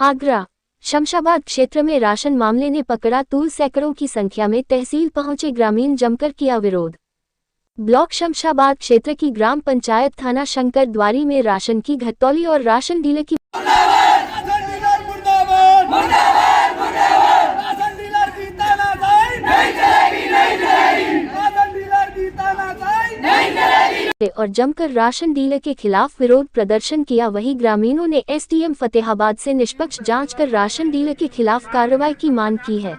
आगरा शमशाबाद क्षेत्र में राशन मामले ने पकड़ा तूल। सैकड़ों की संख्या में तहसील पहुंचे ग्रामीण जमकर किया विरोध। ब्लॉक शमशाबाद क्षेत्र की ग्राम पंचायत थाना शंकर द्वारी में राशन की घटतौली और राशन डीलर की और जमकर राशन डीलर के खिलाफ विरोध प्रदर्शन किया। वहीं ग्रामीणों ने एसडीएम फतेहाबाद से निष्पक्ष जांच कर राशन डीलर के खिलाफ कार्रवाई की मांग की है।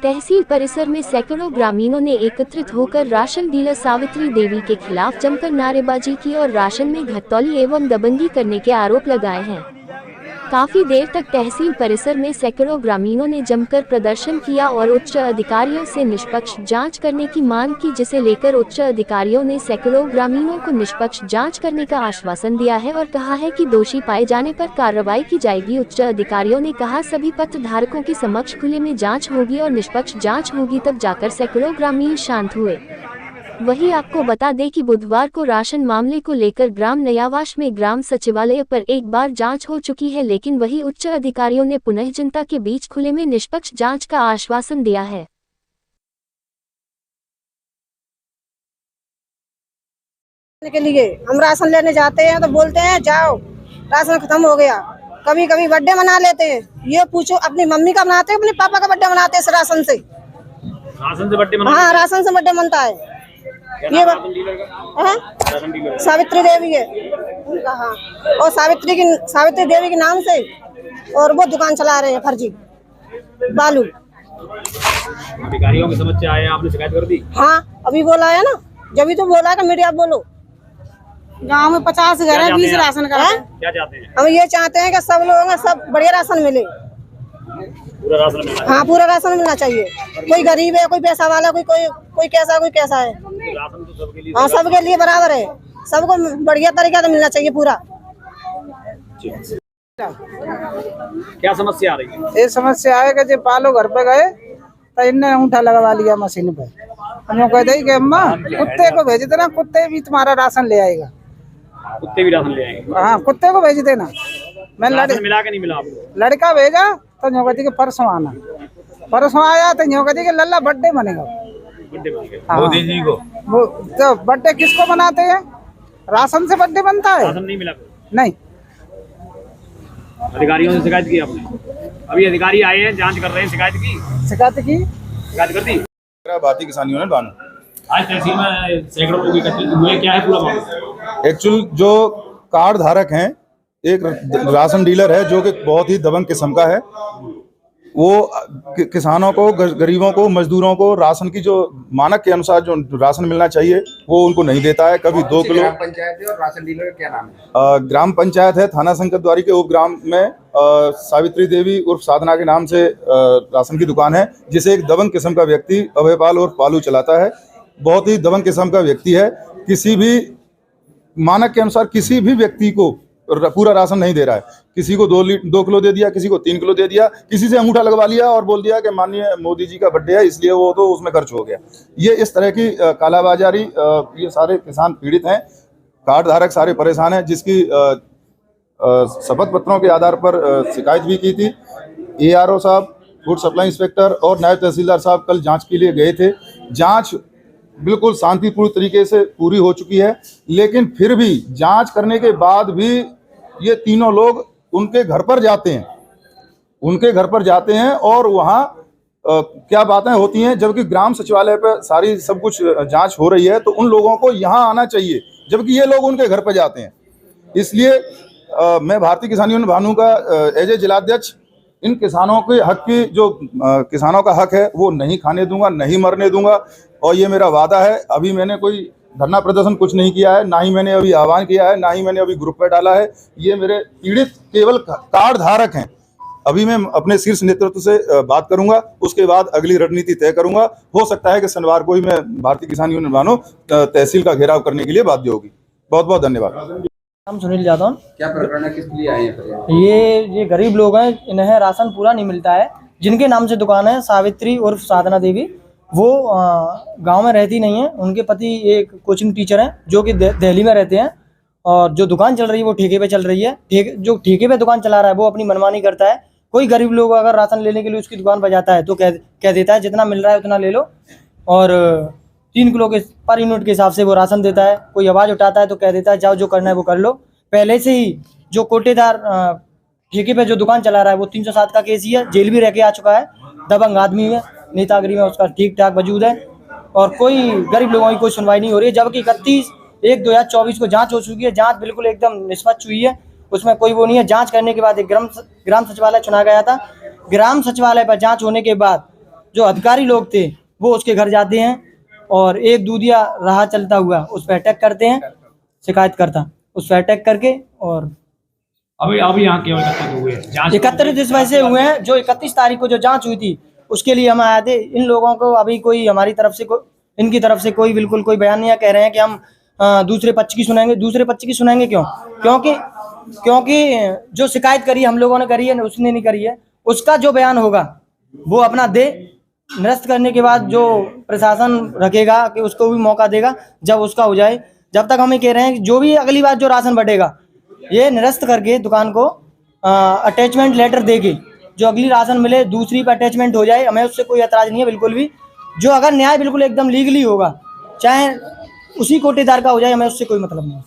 तहसील परिसर में सैकड़ों ग्रामीणों ने एकत्रित होकर राशन डीलर सावित्री देवी के खिलाफ जमकर नारेबाजी की और राशन में घटतौली एवं दबंगी करने के आरोप लगाए हैं। काफी देर तक तहसील परिसर में सैकड़ों ग्रामीणों ने जमकर प्रदर्शन किया और उच्च अधिकारियों से निष्पक्ष जांच करने की मांग की, जिसे लेकर उच्च अधिकारियों ने सैकड़ों ग्रामीणों को निष्पक्ष जांच करने का आश्वासन दिया है और कहा है कि दोषी पाए जाने पर कार्रवाई की जाएगी। उच्च अधिकारियों ने कहा सभी पत्र धारकों के समक्ष खुले में जांच होगी और निष्पक्ष जांच होगी, तब जाकर सैकड़ों ग्रामीण शांत हुए। वहीं आपको बता दें कि बुधवार को राशन मामले को लेकर ग्राम नयावाश में ग्राम सचिवालय पर एक बार जांच हो चुकी है, लेकिन वही उच्च अधिकारियों ने पुनः जनता के बीच खुले में निष्पक्ष जांच का आश्वासन दिया है। के लिए हम राशन लेने जाते हैं तो बोलते हैं जाओ राशन खत्म हो गया। कभी कभी बर्थडे मना लेते हैं। ये पूछो अपनी मम्मी का मनाते हैं, अपने पापा का बर्थडे मनाते हैं राशन से बर्थडे मनाते। हाँ, राशन से बर्थडे मनता है। ये सावित्री देवी है उनका। हाँ, और सावित्री देवी के नाम से और वो दुकान चला रहे हैं फर्जी बालू। अधिकारियों की समझ से आए, आपने शिकायत कर दी? हाँ, अभी बोला है ना, जब भी तो बोला कि मीडिया बोलो। गांव में 50 घर है, 20 राशन का है। क्या चाहते हैं? हम ये चाहते हैं कि सब लोगों को सब बढ़िया राशन मिले। पूरा राशन मिलना? हाँ, पूरा राशन मिलना चाहिए। कोई गरीब है, कोई पैसा वाला, कोई कैसा है। राशन तो सबके लिए? हाँ, सबके लिए बराबर है। सबको बढ़िया तरीका से मिलना चाहिए पूरा। क्या समस्या आ रही है? ये समस्या है कि जब पालो घर पे गए तो इनने अंगूठा लगवा लिया मशीन पे। हम कहते हैं कि अम्मा कुत्ते को भेज देना, कुत्ते भी तुम्हारा राशन ले आएगा। कुत्ते भी राशन ले आएंगे? हाँ, कुत्ते को भेज देना। मैं मिला के नहीं मिला आपको? लड़का भेजा तो यूँ कहती कि परसों आना। परसों आया तो यूँ कहती कि लल्ला बर्थडे बनेगा। बर्थडे बन गया? हाँ, मोदी जी को? वो तो बर्थडे किसको बनाते हैं? राशन से बर्थडे बनता है? राशन नहीं मिला? नहीं। अधिकारियों से शिकायत की आपने? अभी अधिकारी आए हैं, जांच कर रहे हैं। शिकायत कर दी? भारतीय किसान यूनियन बानू। आज तहसील में सैकड़ों लोग एकत्रित हुए, क्या है पूरा मामला? एक्चुअल जो कार्ड धारक हैं, एक राशन डीलर है जो कि बहुत ही दबंग किस्म का है। वो किसानों को, गरीबों को, मजदूरों को राशन की जो मानक के अनुसार जो राशन मिलना चाहिए वो उनको नहीं देता है। कभी 2 किलो। ग्राम पंचायत है और राशन डीलर का क्या नाम है? ग्राम पंचायत है थाना शंकर द्वारी के उपग्राम में सावित्री देवी उर्फ साधना के नाम से राशन की दुकान है, जिसे एक दबंग किस्म का व्यक्ति अभयपाल और पालू चलाता है। बहुत ही दबंग किस्म का व्यक्ति है। किसी भी मानक के अनुसार किसी भी व्यक्ति को पूरा राशन नहीं दे रहा है। किसी को 2 किलो दे दिया, किसी को 3 किलो दे दिया, किसी से अंगूठा लगवा लिया और बोल दिया कि माननीय मोदी जी का बर्थडे है इसलिए वो तो उसमें खर्च हो गया। ये इस तरह की कालाबाजारी, ये सारे किसान पीड़ित हैं, कार्ड धारक सारे परेशान हैं, जिसकी शपथ पत्रों के आधार पर शिकायत भी की थी। ARO साहब, फूड सप्लाई इंस्पेक्टर और नायब तहसीलदार साहब कल जाँच के लिए गए थे। जाँच बिल्कुल शांतिपूर्ण तरीके से पूरी हो चुकी है, लेकिन फिर भी जांच करने के बाद भी ये तीनों लोग उनके घर पर जाते हैं और वहाँ क्या बातें होती हैं, जबकि ग्राम सचिवालय पर सारी सब कुछ जांच हो रही है, तो उन लोगों को यहाँ आना चाहिए, जबकि ये लोग उनके घर पर जाते हैं। इसलिए मैं भारतीय किसान यूनियन भानु का एज ए जिलाध्यक्ष इन किसानों के हक की, जो किसानों का हक है वो नहीं खाने दूंगा, नहीं मरने दूंगा, और ये मेरा वादा है। अभी मैंने कोई धरना प्रदर्शन कुछ नहीं किया है, ना ही मैंने अभी आह्वान किया है, ना ही मैंने अभी ग्रुप पे डाला है। ये मेरे पीड़ित केवल कार्ड धारक हैं। अभी मैं अपने शीर्ष नेतृत्व से बात करूंगा, उसके बाद अगली रणनीति तय करूंगा। हो सकता है कि शनिवार को ही मैं भारतीय किसान यूनियन भानु तहसील का घेराव करने के लिए बाध्य होगी। बहुत बहुत धन्यवाद। हम सुनील यादव। क्या प्रकरण है, किस लिए आए हैं? ये गरीब लोग हैं, इन्हें राशन पूरा नहीं मिलता है। जिनके नाम से दुकान है सावित्री उर्फ साधना देवी, वो गांव में रहती नहीं है। उनके पति एक कोचिंग टीचर हैं जो कि दिल्ली में रहते हैं, और जो दुकान चल रही है वो ठेके पे चल रही है। जो ठेके पे दुकान चला रहा है वो अपनी मनमानी करता है। कोई गरीब लोग अगर राशन लेने के लिए उसकी दुकान पर जाता है तो कह देता है जितना मिल रहा है उतना ले लो, और 3 किलो के पर यूनिट के हिसाब से वो राशन देता है। कोई आवाज़ उठाता है तो कह देता है जाओ जो करना है वो कर लो। पहले से ही जो कोटेदार ठेके पे जो दुकान चला रहा है वो 307 का केस ही है, जेल भी रह के आ चुका है, दबंग आदमी है, नेतागिरी में उसका ठीक ठाक वजूद है, और कोई गरीब लोगों की कोई सुनवाई नहीं हो रही है। जबकि 31/1/2024 को जांच हो चुकी है, जांच बिल्कुल एकदम निष्पक्ष हुई है, उसमें कोई वो नहीं है। जांच करने के बाद एक ग्राम सचिवालय चुना गया था। ग्राम सचिवालय पर जांच होने के बाद जो अधिकारी लोग थे वो उसके घर जाते हैं और एक दूधिया राह चलता हुआ उस पर अटैक करते हैं, शिकायतकर्ता उस पर अटैक करके। और अभी यहाँ केवल 31 हुए हैं, जांच 31 इस वजह से हुए हैं, जो 31 तारीख को जो जांच हुई थी उसके लिए हम आए थे। इन लोगों को अभी कोई हमारी तरफ से इनकी तरफ से कोई बिल्कुल कोई बयान नहीं है। कह रहे हैं कि हम दूसरे पक्ष की सुनाएंगे। दूसरे पक्ष की सुनाएंगे क्यों? क्योंकि जो शिकायत करी हम लोगों ने करी है, उसने नहीं करी है। उसका जो बयान होगा वो अपना दे, निरस्त करने के बाद जो प्रशासन रखेगा कि उसको भी मौका देगा जब उसका हो जाए। जब तक हम ये कह रहे हैं कि जो भी अगली बार जो राशन बढ़ेगा ये निरस्त करके दुकान को अटैचमेंट लेटर देके जो अगली राशन मिले दूसरी पर अटैचमेंट हो जाए, हमें उससे कोई एतराज़ नहीं है बिल्कुल भी। जो अगर न्याय बिल्कुल एकदम लीगली होगा, चाहे उसी कोटेदार का हो जाए, हमें उससे कोई मतलब नहीं है।